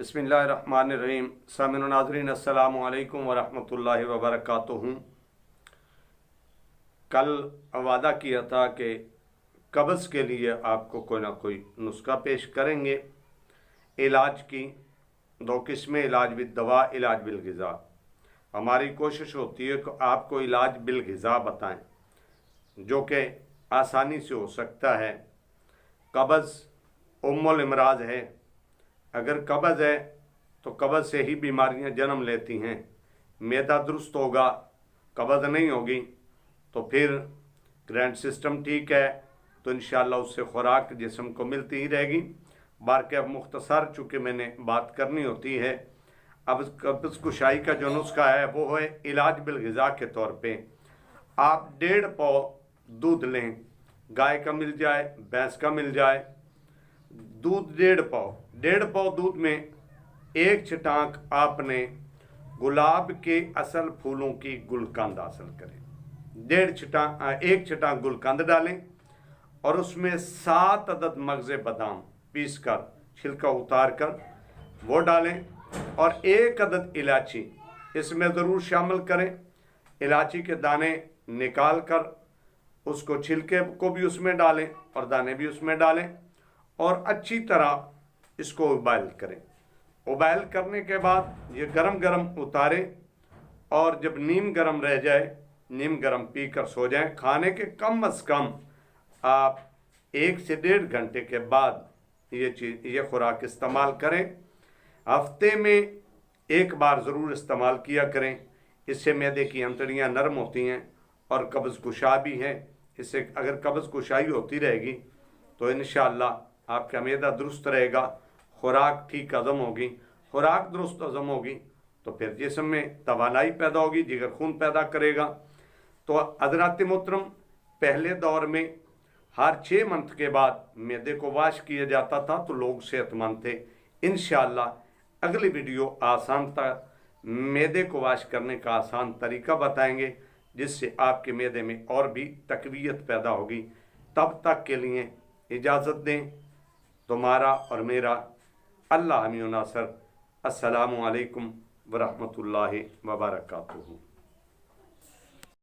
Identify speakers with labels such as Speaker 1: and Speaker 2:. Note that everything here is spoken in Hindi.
Speaker 1: बिस्मिल्लाहिर्रहमानिर्रहीम। सामिन नाज़रीन अस्सलामु अलैकुम वरहमतुल्लाहि वबरकातुहू। कल वादा किया था कि कब्ज़ के लिए आपको कोई ना कोई नुस्खा पेश करेंगे। इलाज की दो किस्में, इलाज बिल दवा, इलाज बिल ग़िज़ा। हमारी कोशिश होती है कि आपको इलाज बिल ग़िज़ा बताएं जो कि आसानी से हो सकता है। कब्ज़ उम्मुल इमराज है। अगर कब्ज़ है तो कब्ज़ से ही बीमारियां जन्म लेती हैं। मैदा दुरुस्त होगा, कब्ज़ नहीं होगी तो फिर ग्रैंड सिस्टम ठीक है तो इंशाअल्लाह उससे खुराक जिस्म को मिलती ही रहेगी। बार अब मुख्तसर चूँकि मैंने बात करनी होती है। अब कब्ज़ कुशाई का जो नुस्खा है वो है इलाज बिल ग़िज़ा के तौर पे आप 1.5 पाव दूध लें। गाय का मिल जाए, भैंस का मिल जाए। दूध 1.5 पाव दूध में एक छटाक आपने गुलाब के असल फूलों की गुलकंद हासिल करें। एक छटाक गुलकंद डालें और उसमें 7 अदद मगज़े बादाम पीस कर छिलका उतार कर वो डालें और 1 अदद इलायची इसमें ज़रूर शामिल करें। इलायची के दाने निकाल कर उसको छिलके को भी उसमें डालें और दाने भी उसमें डालें और अच्छी तरह इसको उबाइल करें। उबाइल करने के बाद ये गरम गरम उतारें और जब नीम गरम रह जाए, नीम गरम पी कर सो जाएं। खाने के कम अज़ कम आप 1 से 1.5 घंटे के बाद ये खुराक इस्तेमाल करें। हफ्ते में 1 बार ज़रूर इस्तेमाल किया करें। इससे मैदे की अंतड़ियाँ नरम होती हैं और कब्ज़ कुशा भी है। इससे अगर कब्ज़ कुशाई होती रहेगी तो इंशाअल्लाह आपका मैदा दुरुस्त रहेगा, खुराक ठीक हज़म होगी। खुराक दुरुस्त हज़म होगी तो फिर जिस्म में तवानाई पैदा होगी, जिगर खून पैदा करेगा। तो हज़रात मोहतरम, पहले दौर में हर 6 मंथ के बाद मैदे को वाश किया जाता था तो लोग सेहतमंद थे। इंशाअल्लाह अगली वीडियो आसान मैदे को वाश करने का आसान तरीका बताएंगे जिससे आपके मैदे में और भी तक़वियत पैदा होगी। तब तक के लिए इजाज़त दें। तुम्हारा और मेरा अल्लाह हमी नासर। अस्सलामु अलैकुम वरहमतुल्लाहि वबरकातुहू।